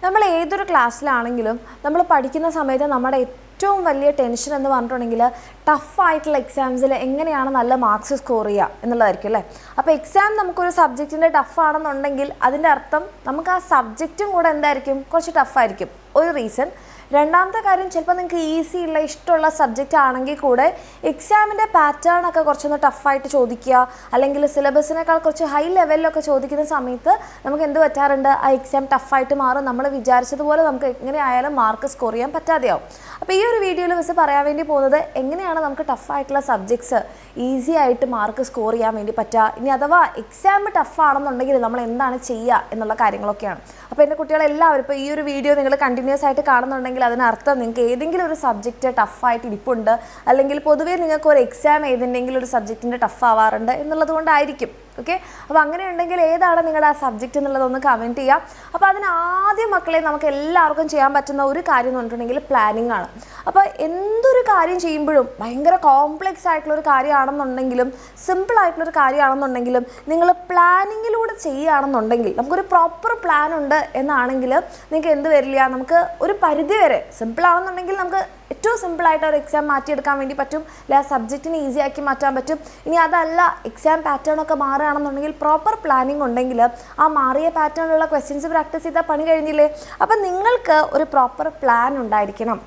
നമ്മൾ ഏതൊരു ക്ലാസ്സിലാണെങ്കിലും നമ്മൾ പഠിക്കുന്ന സമയത്ത് നമ്മുടെ ഏറ്റവും വലിയ ടെൻഷൻ എന്ന് പറഞ്ഞിട്ടുണ്ടെങ്കിൽ ടഫായിട്ടുള്ള എക്സാംസിൽ എങ്ങനെയാണ് നല്ല മാർക്സ് സ്കോർ ചെയ്യുക എന്നുള്ളതായിരിക്കും അല്ലേ. അപ്പോൾ എക്സാം നമുക്കൊരു സബ്ജക്റ്റിൻ്റെ ടഫാണെന്നുണ്ടെങ്കിൽ അതിൻ്റെ അർത്ഥം നമുക്ക് ആ സബ്ജക്റ്റും കൂടെ എന്തായിരിക്കും, കുറച്ച് ടഫായിരിക്കും. ഒരു റീസൺ. രണ്ടാമത്തെ കാര്യം, ചിലപ്പോൾ നിങ്ങൾക്ക് ഈസി ഉള്ള ഇഷ്ടമുള്ള സബ്ജക്റ്റ് ആണെങ്കിൽ കൂടെ എക്സാമിൻ്റെ പാറ്റേൺ ഒക്കെ കുറച്ചൊന്ന് ടഫായിട്ട് ചോദിക്കുക, അല്ലെങ്കിൽ സിലബസിനേക്കാൾ കുറച്ച് ഹൈ ലെവലിലൊക്കെ ചോദിക്കുന്ന സമയത്ത് നമുക്ക് എന്ത് പറ്റാറുണ്ട്, ആ എക്സാം ടഫായിട്ട് മാറും. നമ്മൾ വിചാരിച്ചതുപോലെ നമുക്ക് എങ്ങനെയായാലും മാർക്ക് സ്കോർ ചെയ്യാൻ പറ്റാതെയാവും. അപ്പോൾ ഈ ഒരു വീഡിയോയിൽ മിസ് പറയാൻ വേണ്ടി പോകുന്നത് എങ്ങനെയാണ് നമുക്ക് ടഫായിട്ടുള്ള സബ്ജക്ട്സ് ഈസി ആയിട്ട് മാർക്ക് സ്കോർ ചെയ്യാൻ വേണ്ടി പറ്റുക. ഇനി അഥവാ എക്സാം ടഫാണെന്നുണ്ടെങ്കിൽ നമ്മൾ എന്താണ് ചെയ്യുക എന്നുള്ള കാര്യങ്ങളൊക്കെയാണ്. അപ്പോൾ എൻ്റെ കുട്ടികളെല്ലാവരും ഇപ്പോൾ ഈ ഒരു വീഡിയോ നിങ്ങൾ കണ്ടിന്യൂസ് ആയിട്ട് കാണുന്നുണ്ടെങ്കിൽ അതിനർത്ഥം നിങ്ങൾക്ക് ഏതെങ്കിലും ഒരു സബ്ജക്റ്റ് ടഫായിട്ട് ഇരിപ്പുണ്ട്, അല്ലെങ്കിൽ പൊതുവേ നിങ്ങൾക്ക് ഒരു എക്സാം ഏതെങ്കിലും ഒരു സബ്ജക്റ്റിൻ്റെ ടഫ് ആവാറുണ്ട് എന്നുള്ളത് കൊണ്ടായിരിക്കും. ഓക്കെ, അപ്പോൾ അങ്ങനെ ഉണ്ടെങ്കിൽ ഏതാണ് നിങ്ങളുടെ ആ സബ്ജക്റ്റ് എന്നുള്ളതൊന്ന് കമൻറ്റ് ചെയ്യാം. അപ്പോൾ അതിന് ആദ്യം മക്കളെ നമുക്ക് എല്ലാവർക്കും ചെയ്യാൻ പറ്റുന്ന ഒരു കാര്യം എന്ന് പറഞ്ഞിട്ടുണ്ടെങ്കിൽ പ്ലാനിങ് ആണ്. അപ്പോൾ എന്തൊരു കാര്യം ചെയ്യുമ്പോഴും ഭയങ്കര കോംപ്ലെക്സ് ആയിട്ടുള്ളൊരു കാര്യമാണെന്നുണ്ടെങ്കിലും സിമ്പിൾ ആയിട്ടുള്ളൊരു കാര്യമാണെന്നുണ്ടെങ്കിലും നിങ്ങൾ പ്ലാനിങ്ങിലൂടെ ചെയ്യുകയാണെന്നുണ്ടെങ്കിൽ, നമുക്കൊരു പ്രോപ്പർ പ്ലാൻ ഉണ്ട് എന്നാണെങ്കിൽ നിങ്ങൾക്ക് എന്ത് വരില്ല, നമുക്ക് ഒരു പരിധി വരെ സിമ്പിൾ ആണെന്നുണ്ടെങ്കിൽ നമുക്ക് ഏറ്റവും സിമ്പിളായിട്ട് ഒരു എക്സാം മാറ്റിയെടുക്കാൻ വേണ്ടി പറ്റും, അല്ലെ ആ സബ്ജക്റ്റിനെ ഈസി ആക്കി മാറ്റാൻ പറ്റും. ഇനി അതല്ല എക്സാം പാറ്റേൺ ഒക്കെ മാറുകയാണെന്നുണ്ടെങ്കിൽ പ്രോപ്പർ പ്ലാനിങ് ഉണ്ടെങ്കിൽ ആ മാറിയ പാറ്റേണിലുള്ള ക്വസ്റ്റ്യൻസ് പ്രാക്ടീസ് ചെയ്താൽ പണി കഴിഞ്ഞില്ലേ. അപ്പം നിങ്ങൾക്ക് ഒരു പ്രോപ്പർ പ്ലാൻ ഉണ്ടായിരിക്കണം.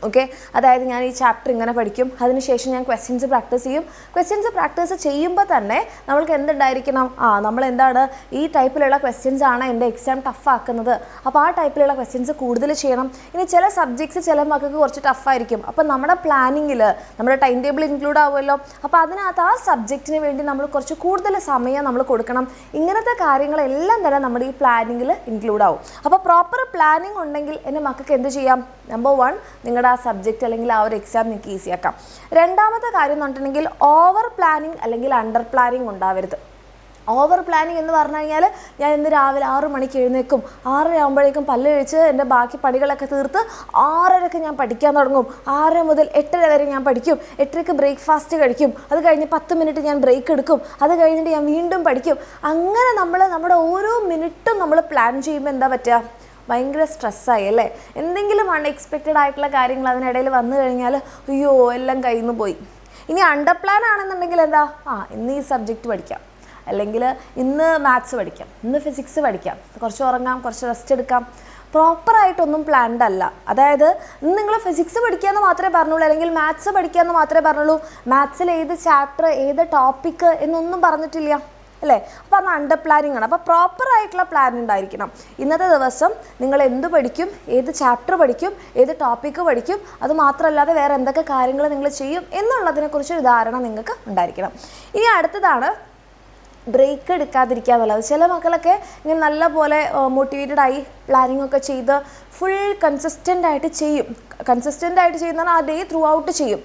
ഓക്കെ, അതായത് ഞാൻ ഈ ചാപ്റ്റർ ഇങ്ങനെ പഠിക്കും, അതിനുശേഷം ഞാൻ ക്വസ്റ്റ്യൻസ് പ്രാക്ടീസ് ചെയ്യും. ക്വസ്റ്റ്യൻസ് പ്രാക്ടീസ് ചെയ്യുമ്പോൾ തന്നെ നമ്മൾക്ക് എന്തുണ്ടായിരിക്കണം, നമ്മൾ എന്താണ് ഈ ടൈപ്പിലുള്ള ക്വസ്റ്റ്യൻസ് ആണ് എൻ്റെ എക്സാം ടഫാക്കുന്നത്, അപ്പോൾ ആ ടൈപ്പിലുള്ള ക്വസ്റ്റ്യൻസ് കൂടുതൽ ചെയ്യണം. ഇനി ചില സബ്ജക്ട്സ് ചില മക്കൾക്ക് കുറച്ച് ടഫായിരിക്കും, അപ്പോൾ നമ്മുടെ പ്ലാനിങ്ങിൽ നമ്മുടെ ടൈം ടേബിൾ ഇൻക്ലൂഡ് ആവുമല്ലോ, അപ്പോൾ അതിനകത്ത് ആ സബ്ജക്റ്റിന് വേണ്ടി നമ്മൾ കുറച്ച് കൂടുതൽ സമയം നമ്മൾ കൊടുക്കണം. ഇങ്ങനത്തെ കാര്യങ്ങളെല്ലാം തന്നെ നമ്മുടെ ഈ പ്ലാനിങ്ങിൽ ഇൻക്ലൂഡ് ആവും. അപ്പോൾ പ്രോപ്പർ പ്ലാനിങ് ഉണ്ടെങ്കിൽ എൻ്റെ മക്കൾക്ക് എന്ത് ചെയ്യാം, നമ്പർ 1 നിങ്ങളുടെ ആ സബ്ജക്റ്റ് അല്ലെങ്കിൽ ആ ഒരു എക്സാം നിങ്ങൾക്ക് ഈസി ആക്കാം. രണ്ടാമത്തെ കാര്യം എന്ന് പറഞ്ഞിട്ടുണ്ടെങ്കിൽ ഓവർ പ്ലാനിങ് അല്ലെങ്കിൽ അണ്ടർ പ്ലാനിങ് ഉണ്ടാവരുത്. ഓവർ പ്ലാനിങ് എന്ന് പറഞ്ഞു കഴിഞ്ഞാൽ ഞാൻ ഇന്ന് രാവിലെ 6 മണിക്ക് എഴുന്നേൽക്കും, 6 ആകുമ്പോഴേക്കും പല്ല് കഴിച്ച് എൻ്റെ ബാക്കി പണികളൊക്കെ തീർത്ത് 6:30 ഞാൻ പഠിക്കാൻ തുടങ്ങും, 6 മുതൽ 8:30 വരെ ഞാൻ പഠിക്കും, 8:30 ബ്രേക്ക്ഫാസ്റ്റ് കഴിക്കും, അത് കഴിഞ്ഞ് 10 മിനിറ്റ് ഞാൻ ബ്രേക്ക് എടുക്കും, അത് കഴിഞ്ഞിട്ട് ഞാൻ വീണ്ടും പഠിക്കും. അങ്ങനെ നമ്മുടെ ഓരോ മിനിറ്റും നമ്മൾ പ്ലാൻ ചെയ്യുമ്പോൾ എന്താ പറ്റുക, ഭയങ്കര സ്ട്രെസ്സായി അല്ലേ. എന്തെങ്കിലും അൺഎക്സ്പെക്റ്റഡ് ആയിട്ടുള്ള കാര്യങ്ങൾ അതിനിടയിൽ വന്നു കഴിഞ്ഞാൽ അയ്യോ എല്ലാം കയ്യിൽ നിന്ന് പോയി. ഇനി അണ്ടർ പ്ലാൻ ആണെന്നുണ്ടെങ്കിൽ എന്താ, ഇന്ന് ഈ സബ്ജക്റ്റ് പഠിക്കാം, അല്ലെങ്കിൽ ഇന്ന് മാത്സ് പഠിക്കാം, ഇന്ന് ഫിസിക്സ് പഠിക്കാം, കുറച്ച് ഉറങ്ങാം, കുറച്ച് റെസ്റ്റ് എടുക്കാം. പ്രോപ്പറായിട്ടൊന്നും പ്ലാൻഡ് അല്ല. അതായത് ഇന്ന് നിങ്ങൾ ഫിസിക്സ് പഠിക്കാമെന്ന് മാത്രമേ പറഞ്ഞുള്ളൂ, അല്ലെങ്കിൽ മാത്സ് പഠിക്കാമെന്ന് മാത്രമേ പറഞ്ഞുള്ളൂ, മാത്സിൽ ഏത് ചാപ്റ്റർ ഏത് ടോപ്പിക്ക് എന്നൊന്നും പറഞ്ഞിട്ടില്ല അല്ലേ. അപ്പോൾ അത് അണ്ടർ പ്ലാനിങ് ആണ്. അപ്പോൾ പ്രോപ്പറായിട്ടുള്ള പ്ലാൻ ഉണ്ടായിരിക്കണം. ഇന്നത്തെ ദിവസം നിങ്ങൾ എന്ത് പഠിക്കും, ഏത് ചാപ്റ്റർ പഠിക്കും, ഏത് ടോപ്പിക്ക് പഠിക്കും, അത് മാത്രമല്ലാതെ വേറെ എന്തൊക്കെ കാര്യങ്ങൾ നിങ്ങൾ ചെയ്യും എന്നുള്ളതിനെക്കുറിച്ച് ഒരു ധാരണ നിങ്ങൾക്ക് ഉണ്ടായിരിക്കണം. ഇനി അടുത്തതാണ് ബ്രേക്ക് എടുക്കാതിരിക്കുക എന്നുള്ളത്. ചില മക്കളൊക്കെ ഇങ്ങനെ നല്ല പോലെ മോട്ടിവേറ്റഡായി പ്ലാനിങ് ഒക്കെ ചെയ്ത് ഫുൾ കൺസിസ്റ്റൻ്റ് ആയിട്ട് ചെയ്യും. കൺസിസ്റ്റൻ്റ് ആയിട്ട് ചെയ്യുന്നതാണ് ആ ഡേ ത്രൂ ഔട്ട് ചെയ്യും.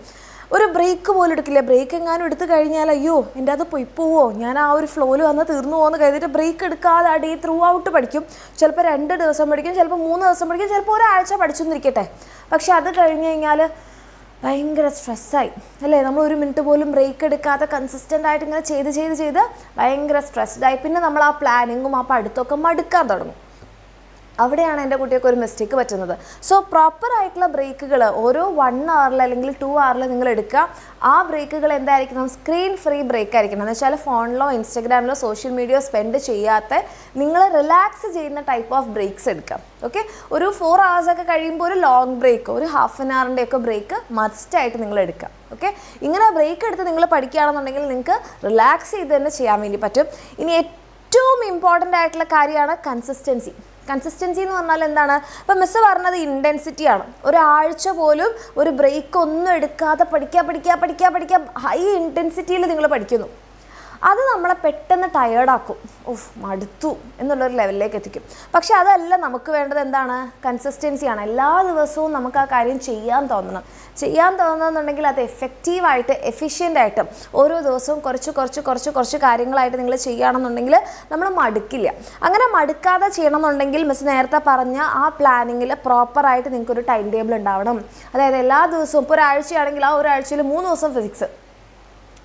ഒരു ബ്രേക്ക് പോലും എടുക്കില്ല. ബ്രേക്ക് എങ്ങാനും എടുത്തു കഴിഞ്ഞാൽ അയ്യോ എൻ്റെ അത് പോവോ, ഞാൻ ആ ഒരു ഫ്ലോയിൽ വന്ന് തീർന്നു പോകുമെന്ന് കരുതിയിട്ട് ബ്രേക്ക് എടുക്കാതെ ആ ഡേ ത്രൂ ഔട്ട് പഠിക്കും. ചിലപ്പോൾ 2 ദിവസം പഠിക്കും, ചിലപ്പോൾ 3 ദിവസം പഠിക്കും, ചിലപ്പോൾ ഒരാഴ്ച പഠിച്ചെന്നിരിക്കട്ടെ. പക്ഷെ അത് കഴിഞ്ഞ് കഴിഞ്ഞാൽ ഭയങ്കര സ്ട്രെസ്സായി അല്ലേ. നമ്മൾ 1 മിനിറ്റ് പോലും ബ്രേക്ക് എടുക്കാതെ കൺസിസ്റ്റൻ്റ് ആയിട്ട് ഇങ്ങനെ ചെയ്ത് ഭയങ്കര സ്ട്രെസ്ഡായി. പിന്നെ നമ്മൾ ആ പ്ലാനിങ്ങും ആ പഠിത്തമൊക്കെ മടുക്കാൻ തുടങ്ങും. അവിടെയാണ് എൻ്റെ കുട്ടിയൊക്കെ ഒരു മിസ്റ്റേക്ക് പറ്റുന്നത്. സോ പ്രോപ്പറായിട്ടുള്ള ബ്രേക്കുകൾ ഓരോ 1 hour അല്ലെങ്കിൽ 2 hour നിങ്ങൾ എടുക്കുക. ആ ബ്രേക്കുകൾ എന്തായിരിക്കണം, സ്ക്രീൻ ഫ്രീ ബ്രേക്ക് ആയിരിക്കണം. എന്ന് വെച്ചാൽ ഫോണിലോ ഇൻസ്റ്റഗ്രാമിലോ സോഷ്യൽ മീഡിയ സ്പെൻഡ് ചെയ്യാത്ത നിങ്ങൾ റിലാക്സ് ചെയ്യുന്ന ടൈപ്പ് ഓഫ് ബ്രേക്സ് എടുക്കുക. ഓക്കെ, ഒരു 4 hours ഒക്കെ കഴിയുമ്പോൾ ഒരു ലോങ് ബ്രേക്ക്, ഒരു ½ an hour ഒക്കെ ബ്രേക്ക് മസ്റ്റായിട്ട് നിങ്ങൾ എടുക്കുക. ഓക്കെ, ഇങ്ങനെ ബ്രേക്ക് എടുത്ത് നിങ്ങൾ പഠിക്കുകയാണെന്നുണ്ടെങ്കിൽ നിങ്ങൾക്ക് റിലാക്സ് ചെയ്ത് തന്നെ ചെയ്യാൻ വേണ്ടി പറ്റും. ഇനി ഏറ്റവും ഇമ്പോർട്ടൻ്റ് ആയിട്ടുള്ള കാര്യമാണ് കൺസിസ്റ്റൻസി. കൺസിസ്റ്റൻസി എന്ന് പറഞ്ഞാൽ എന്താണ്, ഇപ്പം മിസ്സ് പറഞ്ഞത് ഇൻറ്റൻസിറ്റിയാണ്. ഒരാഴ്ച പോലും ഒരു ബ്രേക്ക് ഒന്നും എടുക്കാതെ പഠിക്കുക ഹൈ ഇൻറ്റൻസിറ്റിയിൽ നിങ്ങൾ പഠിക്കുന്നു. അത് നമ്മളെ പെട്ടെന്ന് ടയേർഡാക്കും, മടുത്തു എന്നുള്ളൊരു ലെവലിലേക്ക് എത്തിക്കും. പക്ഷെ അതല്ല നമുക്ക് വേണ്ടത്. എന്താണ്, കൺസിസ്റ്റൻസിയാണ്. എല്ലാ ദിവസവും നമുക്ക് ആ കാര്യം ചെയ്യാൻ തോന്നുന്നുണ്ടെങ്കിൽ അത് എഫക്റ്റീവായിട്ട് എഫിഷ്യൻ്റായിട്ട് ഓരോ ദിവസവും കുറച്ച് കാര്യങ്ങളായിട്ട് നിങ്ങൾ ചെയ്യുകയാണെന്നുണ്ടെങ്കിൽ നമ്മൾ മടുക്കില്ല. അങ്ങനെ മടുക്കാതെ ചെയ്യണമെന്നുണ്ടെങ്കിൽ മിസ് നേരത്തെ പറഞ്ഞ ആ പ്ലാനിങ്ങിൽ പ്രോപ്പറായിട്ട് നിങ്ങൾക്കൊരു ടൈം ടേബിൾ ഉണ്ടാവണം. അതായത് എല്ലാ ദിവസവും, ഇപ്പോൾ ഒരാഴ്ചയാണെങ്കിൽ ആ ഒരാഴ്ചയിൽ 3 ദിവസം ഫിസിക്സ്,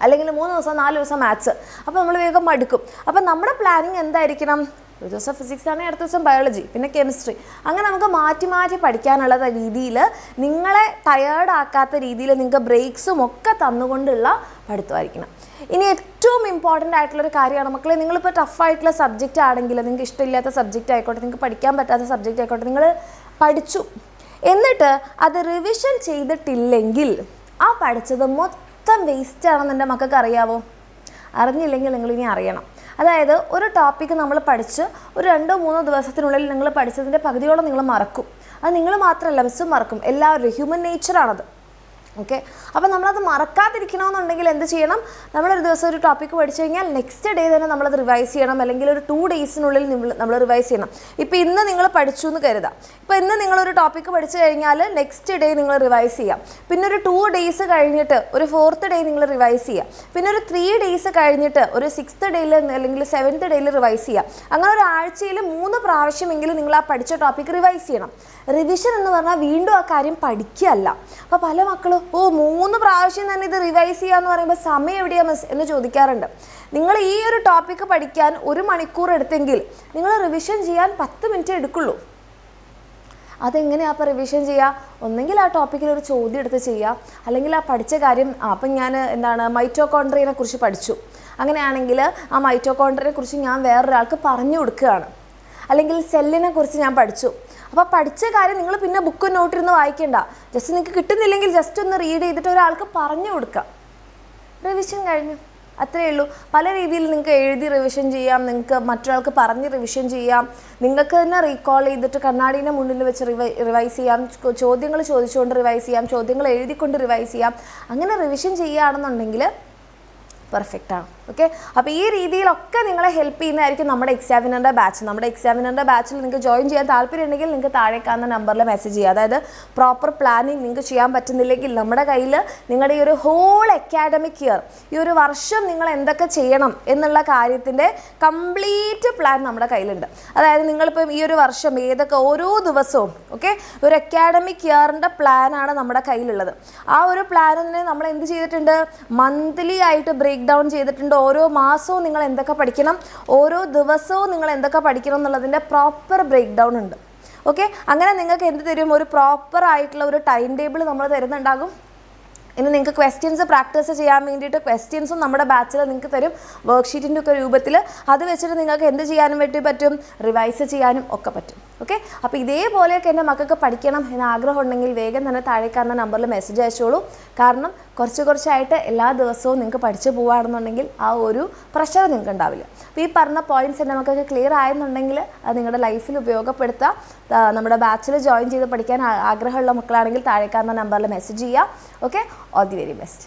അല്ലെങ്കിൽ 3 ദിവസം 4 ദിവസം മാത്സ്. അപ്പോൾ നമ്മൾ വേഗം മടുക്കും. അപ്പോൾ നമ്മുടെ പ്ലാനിങ് എന്തായിരിക്കണം, ഒരു ദിവസം ഫിസിക്സ് ആണെങ്കിൽ അടുത്ത ദിവസം ബയോളജി, പിന്നെ കെമിസ്ട്രി, അങ്ങനെ നമുക്ക് മാറ്റി മാറ്റി പഠിക്കാനുള്ള രീതിയിൽ നിങ്ങളെ ടയേർഡാക്കാത്ത രീതിയിൽ നിങ്ങൾക്ക് ബ്രേക്സും ഒക്കെ തന്നുകൊണ്ടുള്ള പഠിത്തമായിരിക്കണം. ഇനി ഏറ്റവും ഇമ്പോർട്ടൻ്റ് ആയിട്ടുള്ളൊരു കാര്യമാണ് മക്കളെ, നിങ്ങളിപ്പോൾ ടഫായിട്ടുള്ള സബ്ജക്റ്റ് ആണെങ്കിൽ, നിങ്ങൾക്ക് ഇഷ്ടമില്ലാത്ത സബ്ജക്റ്റ് ആയിക്കോട്ടെ, നിങ്ങൾക്ക് പഠിക്കാൻ പറ്റാത്ത സബ്ജക്റ്റ് ആയിക്കോട്ടെ, നിങ്ങൾ പഠിച്ചു എന്നിട്ട് അത് റിവിഷൻ ചെയ്തിട്ടില്ലെങ്കിൽ ആ പഠിച്ചത് മൊത്തം വേസ്റ്റ് ആണെന്ന് എൻ്റെ മക്കൾക്ക് അറിയാവോ? അറിഞ്ഞില്ലെങ്കിൽ നിങ്ങളിനി അറിയണം. അതായത് ഒരു ടോപ്പിക്ക് നമ്മൾ പഠിച്ച് ഒരു 2-3 ദിവസത്തിനുള്ളിൽ നിങ്ങൾ പഠിച്ചതിൻ്റെ പകുതിയോളം നിങ്ങൾ മറക്കും. അത് നിങ്ങൾ മാത്രമല്ല, മിസ്സും മറക്കും. എല്ലാവരും ഹ്യൂമൻ നേച്ചറാണത്. ഓക്കെ, അപ്പോൾ നമ്മളത് മറക്കാതിരിക്കണമെന്നുണ്ടെങ്കിൽ എന്ത് ചെയ്യണം? നമ്മളൊരു ദിവസം ഒരു ടോപ്പിക്ക് പഠിച്ചു കഴിഞ്ഞാൽ നെക്സ്റ്റ് ഡേ തന്നെ നമ്മളത് റിവൈസ് ചെയ്യണം, അല്ലെങ്കിൽ ഒരു 2 ഡേയ്സിനുള്ളിൽ നമ്മൾ റിവൈസ് ചെയ്യണം. ഇപ്പോൾ ഇന്ന് നിങ്ങൾ പഠിച്ചു എന്ന് കരുതാം. ഇപ്പോൾ ഇന്ന് നിങ്ങളൊരു ടോപ്പിക്ക് പഠിച്ചു കഴിഞ്ഞാൽ നെക്സ്റ്റ് ഡേ നിങ്ങൾ റിവൈസ് ചെയ്യാം. പിന്നെ ഒരു 2 ഡേയ്സ് കഴിഞ്ഞിട്ട് ഒരു 4th ഡേ നിങ്ങൾ റിവൈസ് ചെയ്യാം. പിന്നെ ഒരു 3 ഡേയ്സ് കഴിഞ്ഞിട്ട് ഒരു 6th ഡേയിൽ അല്ലെങ്കിൽ 7th ഡേയിൽ റിവൈസ് ചെയ്യാം. അങ്ങനെ ഒരു ആഴ്ചയിൽ 3 പ്രാവശ്യമെങ്കിലും നിങ്ങൾ ആ പഠിച്ച ടോപ്പിക്ക് റിവൈസ് ചെയ്യണം. റിവിഷൻ എന്ന് പറഞ്ഞാൽ വീണ്ടും ആ കാര്യം പഠിക്കുകയല്ല. അപ്പോൾ പല മക്കളും 3 പ്രാവശ്യം തന്നെ ഇത് റിവൈസ് ചെയ്യുക എന്ന് പറയുമ്പോൾ സമയം എവിടെയാണ് മിസ് എന്ന് ചോദിക്കാറുണ്ട്. നിങ്ങൾ ഈ ഒരു ടോപ്പിക്ക് പഠിക്കാൻ 1 മണിക്കൂർ എടുത്തെങ്കിൽ നിങ്ങൾ റിവിഷൻ ചെയ്യാൻ 10 മിനിറ്റ് എടുക്കുള്ളൂ. അതെങ്ങനെയാണ് അപ്പോൾ റിവിഷൻ ചെയ്യുക? ഒന്നെങ്കിൽ ആ ടോപ്പിക്കിൽ ഒരു ചോദ്യം എടുത്ത് ചെയ്യുക, അല്ലെങ്കിൽ ആ പഠിച്ച കാര്യം അപ്പം ഞാൻ മൈറ്റോകോൺട്രിയനെ കുറിച്ച് പഠിച്ചു, അങ്ങനെയാണെങ്കിൽ ആ മൈറ്റോകോൺട്രിയനെ കുറിച്ച് ഞാൻ വേറൊരാൾക്ക് പറഞ്ഞു കൊടുക്കുകയാണ്. അല്ലെങ്കിൽ സെല്ലിനെ കുറിച്ച് ഞാൻ പഠിച്ചു, അപ്പോൾ പഠിച്ച കാര്യം നിങ്ങൾ പിന്നെ ബുക്കും നോട്ടിരുന്ന് വായിക്കേണ്ട, ജസ്റ്റ് നിങ്ങൾക്ക് കിട്ടുന്നില്ലെങ്കിൽ ജസ്റ്റ് ഒന്ന് റീഡ് ചെയ്തിട്ട് ഒരാൾക്ക് പറഞ്ഞു കൊടുക്കാം. റിവിഷൻ കഴിഞ്ഞു, അത്രയേ ഉള്ളൂ. പല രീതിയിൽ നിങ്ങൾക്ക് എഴുതി റിവിഷൻ ചെയ്യാം, നിങ്ങൾക്ക് മറ്റൊരാൾക്ക് പറഞ്ഞ് റിവിഷൻ ചെയ്യാം, നിങ്ങൾക്ക് തന്നെ റീകോൾ ചെയ്തിട്ട് കണ്ണാടീൻ്റെ മുന്നിൽ വെച്ച് റിവൈസ് ചെയ്യാം, ചോദ്യങ്ങൾ ചോദിച്ചുകൊണ്ട് റിവൈസ് ചെയ്യാം, ചോദ്യങ്ങൾ എഴുതിക്കൊണ്ട് റിവൈസ് ചെയ്യാം. അങ്ങനെ റിവിഷൻ ചെയ്യുകയാണെന്നുണ്ടെങ്കിൽ പെർഫെക്റ്റാണ്. ഓക്കെ, അപ്പോൾ ഈ രീതിയിലൊക്കെ നിങ്ങളെ ഹെൽപ്പ് ചെയ്യുന്നതായിരിക്കും നമ്മുടെ എക്സാമിനറിൻ്റെ ബാച്ച്. നമ്മുടെ എക്സാമിനറിൻ്റെ ബാച്ചിൽ നിങ്ങൾക്ക് ജോയിൻ ചെയ്യാൻ താല്പര്യമുണ്ടെങ്കിൽ നിങ്ങൾക്ക് താഴെ കാണുന്ന നമ്പറിൽ മെസ്സേജ് ചെയ്യുക. അതായത് പ്രോപ്പർ പ്ലാനിങ് നിങ്ങൾക്ക് ചെയ്യാൻ പറ്റുന്നില്ലെങ്കിൽ നമ്മുടെ കയ്യിൽ നിങ്ങളുടെ ഈ ഒരു ഹോൾ അക്കാഡമിക് ഇയർ, ഈ ഒരു വർഷം നിങ്ങൾ എന്തൊക്കെ ചെയ്യണം എന്നുള്ള കാര്യത്തിൻ്റെ കംപ്ലീറ്റ് പ്ലാൻ നമ്മുടെ കയ്യിലുണ്ട്. അതായത് നിങ്ങളിപ്പം ഈ ഒരു വർഷം ഏതൊക്കെ ഓരോ ദിവസവും ഓക്കെ ഒരു അക്കാഡമിക് ഇയറിൻ്റെ പ്ലാനാണ് നമ്മുടെ കയ്യിലുള്ളത്. ആ ഒരു പ്ലാനിനെ നമ്മൾ എന്ത് ചെയ്തിട്ടുണ്ട്? മന്ത്ലി ആയിട്ട് ബ്രേക്ക് ഡൗൺ ചെയ്തിട്ടുണ്ട്. ഓരോ മാസവും നിങ്ങൾ എന്തൊക്കെ പഠിക്കണം, ഓരോ ദിവസവും നിങ്ങൾ എന്തൊക്കെ പഠിക്കണം എന്നുള്ളതിൻ്റെ പ്രോപ്പർ ബ്രേക്ക് ഡൗൺ ഉണ്ട്. ഓക്കെ, അങ്ങനെ നിങ്ങൾക്ക് എന്ത് തരും? ഒരു പ്രോപ്പർ ആയിട്ടുള്ള ഒരു ടൈം ടേബിൾ നമ്മൾ തരുന്നുണ്ടാകും. ഇനി നിങ്ങൾക്ക് ക്വസ്റ്റ്യൻസ് പ്രാക്ടീസ് ചെയ്യാൻ വേണ്ടിയിട്ട് ക്വസ്റ്റ്യൻസും നമ്മുടെ ബാച്ചിൽ നിങ്ങൾക്ക് തരും, വർക്ക്ഷീറ്റിൻ്റെ ഒക്കെ രൂപത്തിൽ. അത് വെച്ചിട്ട് നിങ്ങൾക്ക് എന്ത് ചെയ്യാനും വേണ്ടി പറ്റും? റിവൈസ് ചെയ്യാനും ഒക്കെ പറ്റും. ഓക്കെ, അപ്പോൾ ഇതേപോലെയൊക്കെ എൻ്റെ മക്കൾക്ക് പഠിക്കണം എന്ന് ആഗ്രഹം ഉണ്ടെങ്കിൽ വേഗം തന്നെ താഴെ കാണുന്ന നമ്പറിൽ മെസ്സേജ് അയച്ചോളൂ. കാരണം കുറച്ചായിട്ട് എല്ലാ ദിവസവും നിങ്ങൾക്ക് പഠിച്ചു പോവുകയാണെന്നുണ്ടെങ്കിൽ ആ ഒരു പ്രഷർ നിങ്ങൾക്ക് ഉണ്ടാവില്ല. അപ്പോൾ ഈ പറഞ്ഞ പോയിൻറ്റ്സ് എൻ്റെ മക്കൾക്ക് ക്ലിയർ ആയെന്നുണ്ടെങ്കിൽ അത് നിങ്ങളുടെ ലൈഫിൽ ഉപയോഗപ്പെടുത്തുക. നമ്മുടെ ബാച്ചിൽ ജോയിൻ ചെയ്ത് പഠിക്കാൻ ആഗ്രഹമുള്ള മക്കളാണെങ്കിൽ താഴെ കാണുന്ന നമ്പറിൽ മെസ്സേജ് ചെയ്യുക. Okay, all the very best.